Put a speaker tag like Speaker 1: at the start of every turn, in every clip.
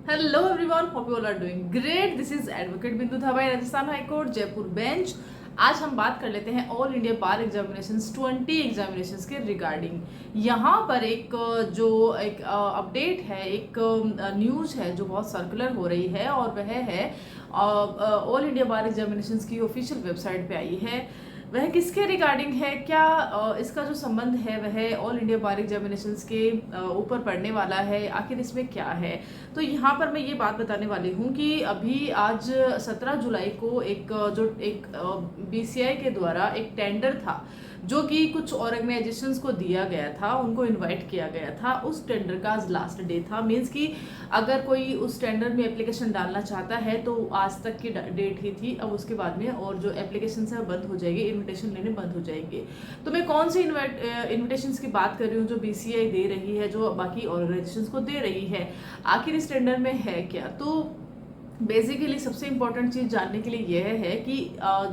Speaker 1: Hello everyone, hope you all are doing great. This is advocate Bindu Dhabai, Rajasthan high court, Jaipur bench. आज हम बात कर लेते हैं all India bar examinations 20 examinations के रिगार्डिंग। यहाँ पर एक अपडेट है, एक न्यूज है जो बहुत सर्कुलर हो रही है और वह है ऑल इंडिया बार एग्जामिनेशंस की ऑफिशियल वेबसाइट पे आई है। वह किसके रिगार्डिंग है, क्या इसका जो संबंध है वह ऑल इंडिया बार एग्जामिनेशंस के ऊपर पड़ने वाला है, आखिर इसमें क्या है। तो यहाँ पर मैं ये बात बताने वाली हूँ कि अभी आज 17 जुलाई को एक बीसीआई के द्वारा एक टेंडर था जो कि कुछ ऑर्गेनाइजेशंस को दिया गया था, उनको इनवाइट किया गया था। उस टेंडर का आज लास्ट डे था। मीन्स कि अगर कोई उस टेंडर में एप्लीकेशन डालना चाहता है तो आज तक की डेट ही थी। अब उसके बाद में और जो एप्लीकेशन है बंद हो जाएगी, इन्विटेशन लेने बंद हो जाएंगे। तो मैं कौन सी इन्विटेशन की बात कर रही हूँ जो बीसीआई दे रही है, जो बाकी ऑर्गेनाइजेशंस को दे रही है, आखिर इस टेंडर में है क्या। तो बेसिकली सबसे इम्पोर्टेंट चीज़ जानने के लिए यह है कि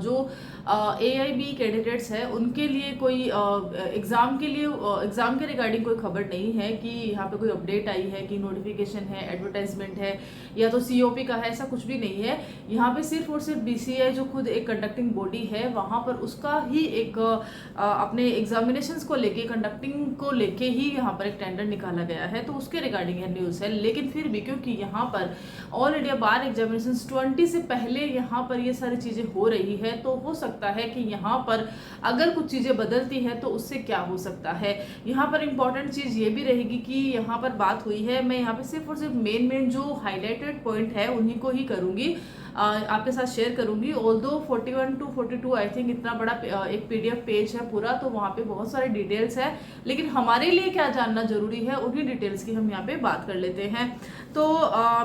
Speaker 1: जो AIB कैंडिडेट्स है उनके लिए कोई एग्ज़ाम के रिगार्डिंग कोई खबर नहीं है कि यहाँ पे कोई अपडेट आई है कि नोटिफिकेशन है, एडवर्टाइजमेंट है या तो COP का है, ऐसा कुछ भी नहीं है। यहाँ पे सिर्फ और सिर्फ BCI जो खुद एक कंडक्टिंग बॉडी है वहाँ पर उसका ही एक अपने एग्जामिनेशंस को लेके, कंडक्टिंग को लेके ही यहाँ पर एक टेंडर निकाला गया है, तो उसके रिगार्डिंग यह न्यूज़ है। लेकिन फिर भी क्योंकि यहाँ पर ऑल इंडिया बार एग्जामिनेशंस 20 से पहले यहाँ पर ये सारी चीज़ें हो रही है, तो हो सकता है कि यहाँ पर अगर कुछ चीज़ें बदलती है तो उससे क्या हो सकता है। यहाँ पर इंपॉर्टेंट चीज़ ये भी रहेगी कि यहाँ पर बात हुई है, मैं यहाँ पे सिर्फ और सिर्फ मेन जो हाईलाइटेड पॉइंट है उन्हीं को ही करूँगी, आपके साथ शेयर करूंगी। ऑल्दो 41 to 42 आई थिंक इतना बड़ा एक PDF पेज है पूरा, तो वहाँ पे बहुत सारे डिटेल्स है, लेकिन हमारे लिए क्या जानना जरूरी है उन्हीं डिटेल्स की हम यहाँ पे बात कर लेते हैं। तो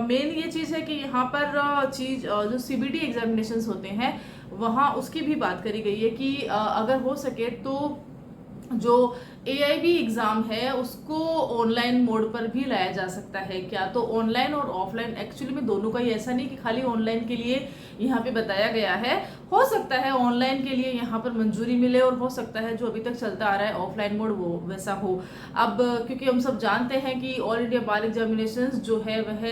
Speaker 1: मेन ये चीज़ है कि यहाँ पर जो CBT एग्जामिनेशंस होते हैं वहाँ उसकी भी बात करी गई है कि अगर हो सके तो जो AIB एग्ज़ाम है उसको ऑनलाइन मोड पर भी लाया जा सकता है क्या। तो ऑनलाइन और ऑफलाइन एक्चुअली में दोनों का ही, ऐसा नहीं कि खाली ऑनलाइन के लिए यहाँ पे बताया गया है। हो सकता है ऑनलाइन के लिए यहाँ पर मंजूरी मिले और हो सकता है जो अभी तक चलता आ रहा है ऑफलाइन मोड वो वैसा हो। अब क्योंकि हम सब जानते हैं कि ऑल इंडिया बार एग्जामिनेशंस जो है वह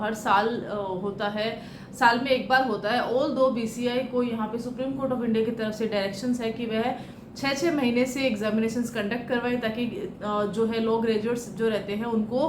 Speaker 1: हर साल होता है, साल में एक बार होता है। ऑल दो BCI को यहाँ पे सुप्रीम कोर्ट ऑफ इंडिया की तरफ से डायरेक्शंस है कि वह 6 महीने से एग्जामिनेशंस कंडक्ट करवाएं, ताकि जो है लॉ ग्रेजुएट्स जो रहते हैं उनको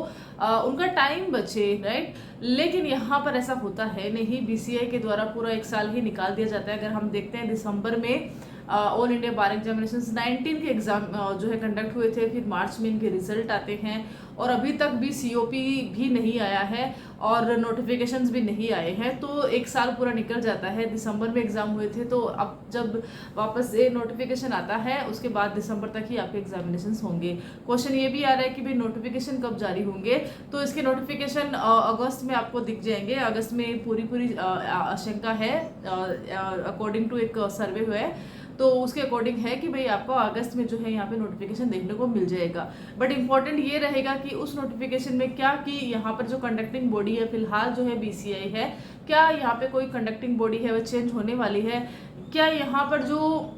Speaker 1: उनका टाइम बचे, राइट। लेकिन यहाँ पर ऐसा होता है नहीं, BCI के द्वारा पूरा एक साल ही निकाल दिया जाता है। अगर हम देखते हैं दिसंबर में ऑल इंडिया बार एग्जामिनेशंस 19 के एग्जाम जो है कंडक्ट हुए थे, फिर मार्च में इनके रिजल्ट आते हैं और अभी तक भी COP भी नहीं आया है और नोटिफिकेशंस भी नहीं आए हैं। तो एक साल पूरा निकल जाता है। दिसंबर में एग्जाम हुए थे, तो अब जब वापस ये नोटिफिकेशन आता है उसके बाद दिसंबर तक ही आपके एग्जामिनेशंस होंगे। क्वेश्चन ये भी आ रहा है कि भाई नोटिफिकेशन कब जारी होंगे, तो इसके नोटिफिकेशन अगस्त में आपको दिख जाएंगे। अगस्त में पूरी आशंका है, अकॉर्डिंग टू एक सर्वे हुआ है तो उसके अकॉर्डिंग है कि भाई आपको अगस्त में जो है यहाँ पे नोटिफिकेशन देखने को मिल जाएगा। बट इंपॉर्टेंट ये रहेगा कि उस नोटिफिकेशन में क्या, कि यहाँ पर जो कंडक्टिंग बॉडी है फिलहाल जो है BCI है, क्या यहाँ पे कोई कंडक्टिंग बॉडी है वह चेंज होने वाली है, क्या यहाँ पर जो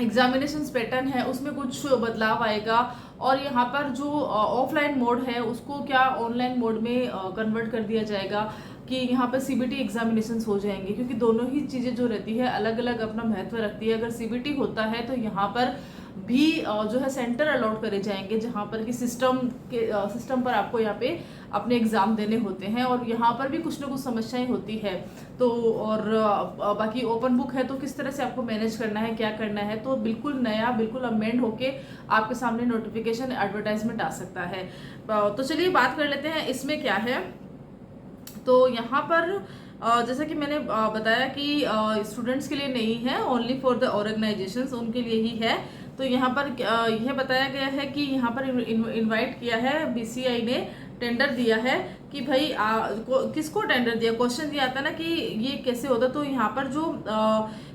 Speaker 1: एग्जामिनेशन पैटर्न है उसमें कुछ बदलाव आएगा, और यहाँ पर जो ऑफलाइन मोड है उसको क्या ऑनलाइन मोड में कन्वर्ट कर दिया जाएगा, कि यहाँ पर CBT एग्जामिनेशंस हो जाएंगे। क्योंकि दोनों ही चीज़ें जो रहती है अलग अलग अपना महत्व रखती है। अगर CBT होता है तो यहाँ पर भी जो है सेंटर अलॉट करे जाएंगे, जहाँ पर कि सिस्टम पर आपको यहाँ पे अपने एग्ज़ाम देने होते हैं, और यहाँ पर भी कुछ ना कुछ समस्याएं होती है। तो और बाकी ओपन बुक है, तो किस तरह से आपको मैनेज करना है, क्या करना है, तो बिल्कुल नया, बिल्कुल अमेंड होके आपके सामने नोटिफिकेशन, एडवर्टाइजमेंट आ सकता है। तो चलिए बात कर लेते हैं इसमें क्या है। तो यहाँ पर जैसा कि मैंने बताया कि स्टूडेंट्स के लिए नहीं है, ओनली फॉर द ऑर्गेनाइजेशंस, उनके लिए ही है। तो यहाँ पर यह बताया गया है कि यहाँ पर इनवाइट किया है BCI ने, टेंडर दिया है कि भाई किसको टेंडर दिया, क्वेश्चन दिया आता ना कि ये कैसे होता। तो यहाँ पर जो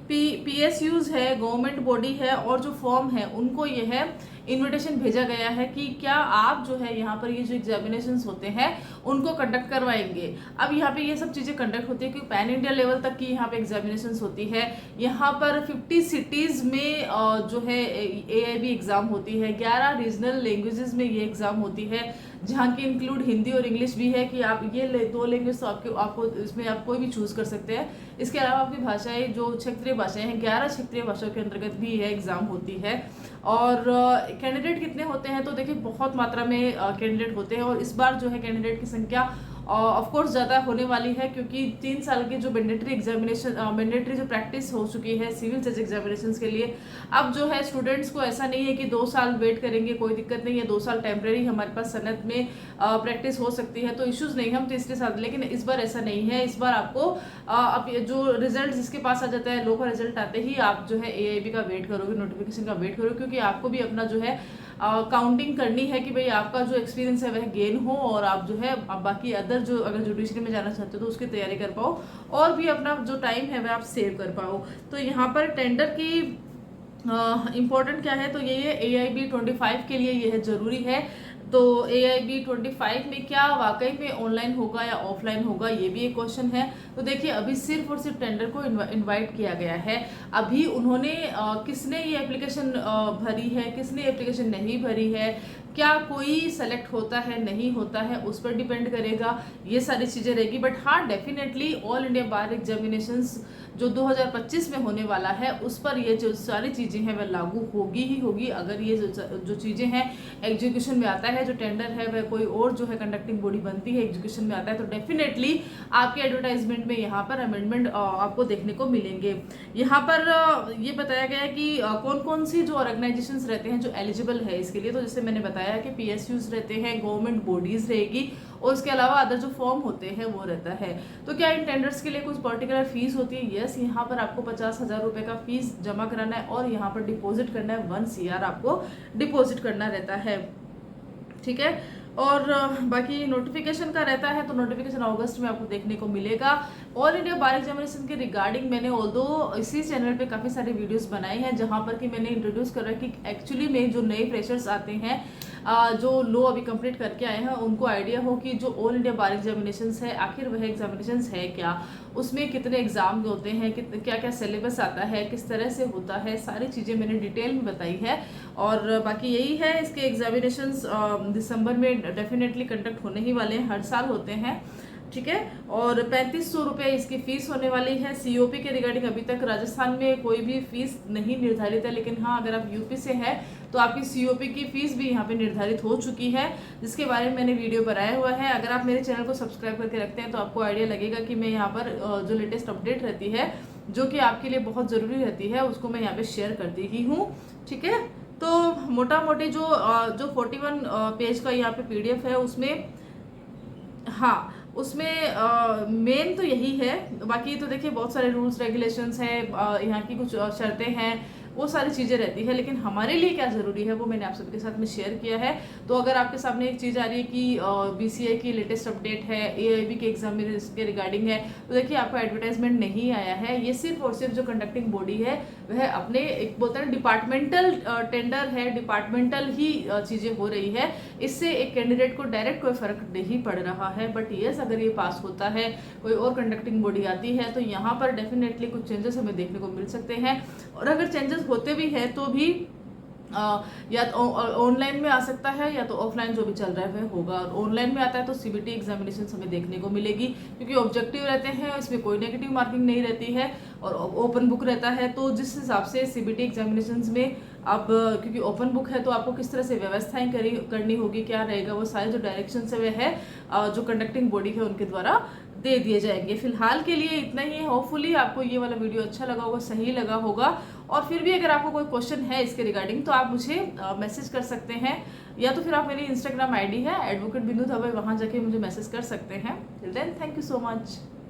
Speaker 1: PSUs है, गवर्नमेंट बॉडी है, और जो फॉर्म है उनको ये है इनविटेशन भेजा गया है कि क्या आप जो है यहाँ पर ये जो एग्जामिनेशंस होते हैं उनको कंडक्ट करवाएंगे। अब यहाँ पे ये सब चीज़ें कंडक्ट होती है क्योंकि पैन इंडिया लेवल तक की यहाँ पे एग्जामिनेशंस होती है। यहाँ पर 50 सिटीज़ में जो है AIB एग्ज़ाम होती है, 11 रीजनल लैंग्वेजेस में ये एग्ज़ाम होती है, जहाँ की इंक्लूड हिंदी और इंग्लिश भी है कि आप ये 2 लैंग्वेज तो आपको इसमें आप कोई भी चूज़ कर सकते हैं। इसके अलावा आपकी भाषाएं जो क्षेत्रीय भाषाएं हैं, 11 क्षेत्रीय भाषाओं के अंतर्गत भी यह एग्ज़ाम होती है। और कैंडिडेट कितने होते हैं, तो देखिए बहुत मात्रा में कैंडिडेट होते हैं और इस बार जो है कैंडिडेट की संख्या ऑफ कोर्स ज़्यादा होने वाली है, क्योंकि 3 साल की जो मैंडेटरी जो प्रैक्टिस हो चुकी है सिविल जज एग्जामिनेशंस के लिए, अब जो है स्टूडेंट्स को ऐसा नहीं है कि 2 साल वेट करेंगे, कोई दिक्कत नहीं है, 2 साल टेम्प्रेरी हमारे पास सनद में प्रैक्टिस हो सकती है, तो इश्यूज़ नहीं, हम तीसरे साल। लेकिन इस बार ऐसा नहीं है। इस बार आपको अब जो रिजल्ट जिसके पास आ जाता है, लो का रिजल्ट आते ही आप जो है AIB का वेट करोगे, नोटिफिकेशन का वेट करोगे, क्योंकि आपको भी अपना जो है काउंटिंग करनी है कि भाई आपका जो एक्सपीरियंस है वह गेन हो और आप जो है बाकी अदर जो अगर जुडिशरी में जाना चाहते हो तो उसकी तैयारी कर पाओ और भी अपना जो टाइम है वह आप सेव कर पाओ। तो यहाँ पर टेंडर की इम्पोर्टेंट क्या है, तो ये AIB 25 के लिए यह ज़रूरी है। तो AIB 25 में क्या वाकई में ऑनलाइन होगा या ऑफलाइन होगा, ये भी एक क्वेश्चन है। तो देखिए अभी सिर्फ और सिर्फ टेंडर को इनवाइट किया गया है। अभी उन्होंने किसने ये एप्लीकेशन भरी है, किसने एप्लीकेशन नहीं भरी है, क्या कोई सेलेक्ट होता है नहीं होता है, उस पर डिपेंड करेगा, ये सारी चीज़ें रहेगी। बट हाँ, definitely all India bar examinations जो 2025 में होने वाला है उस पर ये जो सारी चीज़ें हैं वह लागू होगी ही होगी। अगर ये जो चीज़ें हैं एग्जीक्यूशन में आता है, जो टेंडर है वह कोई और जो है कंडक्टिंग बॉडी बनती है एग्जीक्यूशन में आता है, तो डेफिनेटली आपके एडवर्टाइजमेंट में यहाँ पर अमेंडमेंट आपको देखने को मिलेंगे। यहाँ पर ये बताया गया है कि कौन कौन सी जो ऑर्गेनाइजेशंस रहते हैं जो एलिजिबल है इसके लिए। तो जैसे मैंने बताया कि PSUs रहते हैं, गवर्नमेंट बॉडीज़ रहेगी और उसके अलावा अदर जो फॉर्म होते हैं वो रहता है। तो क्या इन टेंडर्स के लिए कुछ पर्टिकुलर फीस होती है? यस, यहाँ पर आपको 50,000 रुपये का फीस जमा कराना है और यहाँ पर डिपॉजिट करना है, 1 CR आपको डिपॉजिट करना रहता है। ठीक है, और बाकी नोटिफिकेशन का रहता है, तो नोटिफिकेशन अगस्त में आपको देखने को मिलेगा। ऑल इंडिया बार एग्जामिनेशन के रिगार्डिंग मैंने ऑल्दो इसी चैनल पे काफ़ी सारे वीडियोस बनाए हैं जहां पर कि मैंने इंट्रोड्यूस कर रहा है कि एक्चुअली में जो नए फ्रेशर्स आते हैं जो लो अभी कंप्लीट करके आए हैं उनको आइडिया हो कि जो ऑल इंडिया बार एग्जामिनेशंस है आखिर वह एग्जामिनेशंस है क्या, उसमें कितने एग्जाम होते हैं, क्या क्या सिलेबस आता है, किस तरह से होता है, सारी चीज़ें मैंने डिटेल में बताई है। और बाकी यही है, इसके एग्जामिनेशंस दिसंबर में डेफिनेटली कंडक्ट होने ही वाले हैं, हर साल होते हैं। ठीक है, और 3500 रुपये इसकी फ़ीस होने वाली है। COP के रिगार्डिंग अभी तक राजस्थान में कोई भी फ़ीस नहीं निर्धारित है, लेकिन हाँ अगर आप UP से है तो आपकी COP की फ़ीस भी यहाँ पे निर्धारित हो चुकी है, जिसके बारे में मैंने वीडियो बनाया हुआ है। अगर आप मेरे चैनल को सब्सक्राइब करके रखते हैं तो आपको आइडिया लगेगा कि मैं यहाँ पर जो लेटेस्ट अपडेट रहती है जो कि आपके लिए बहुत ज़रूरी रहती है उसको मैं यहाँ पर शेयर करती ही हूँ। ठीक है, तो मोटा मोटी जो 41 पेज का यहाँ पे PDF है उसमें, हाँ उसमें मेन तो यही है। बाकी तो देखिए बहुत सारे रूल्स रेगुलेशंस हैं, यहाँ की कुछ शर्तें हैं, वो सारी चीज़ें रहती है, लेकिन हमारे लिए क्या ज़रूरी है वो मैंने आप सबके साथ में शेयर किया है। तो अगर आपके सामने एक चीज़ आ रही है कि BCI की लेटेस्ट अपडेट है, AIB के एग्जाम में इसके रिगार्डिंग है, तो देखिए आपको एडवर्टाइजमेंट नहीं आया है, ये सिर्फ और सिर्फ जो कंडक्टिंग बॉडी है वह अपने एक बोलते हैं डिपार्टमेंटल टेंडर है, डिपार्टमेंटल ही चीज़ें हो रही है, इससे एक कैंडिडेट को डायरेक्ट कोई फ़र्क नहीं पड़ रहा है। बट येस, अगर ये पास होता है, कोई और कंडक्टिंग बॉडी आती है, तो यहाँ पर डेफिनेटली कुछ चेंजेस हमें देखने को मिल सकते हैं। और अगर चेंजेस होते भी हैं तो भी या तो ऑनलाइन में आ सकता है या तो ऑफलाइन जो भी चल रहा है वह होगा। और ऑनलाइन में आता है तो CBT एग्जामिनेशन हमें देखने को मिलेगी, क्योंकि ऑब्जेक्टिव रहते हैं, इसमें कोई नेगेटिव मार्किंग नहीं रहती है और ओपन बुक रहता है। तो जिस हिसाब से CBT एग्जामिनेशन में अब क्योंकि ओपन बुक है तो आपको किस तरह से व्यवस्थाएं करनी होगी, क्या रहेगा, वो सारे जो डायरेक्शन है वह है जो कंडक्टिंग बॉडी है उनके द्वारा दे दिए जाएंगे। फिलहाल के लिए इतना ही है। होपफुली आपको ये वाला वीडियो अच्छा लगा होगा, सही लगा होगा। और फिर भी अगर आपको कोई क्वेश्चन है इसके रिगार्डिंग तो आप मुझे मैसेज कर सकते हैं, या तो फिर आप मेरी Instagram ID है एडवोकेट बिंदु दवे, वहाँ जाके मुझे मैसेज कर सकते हैं। Till then thank you so much.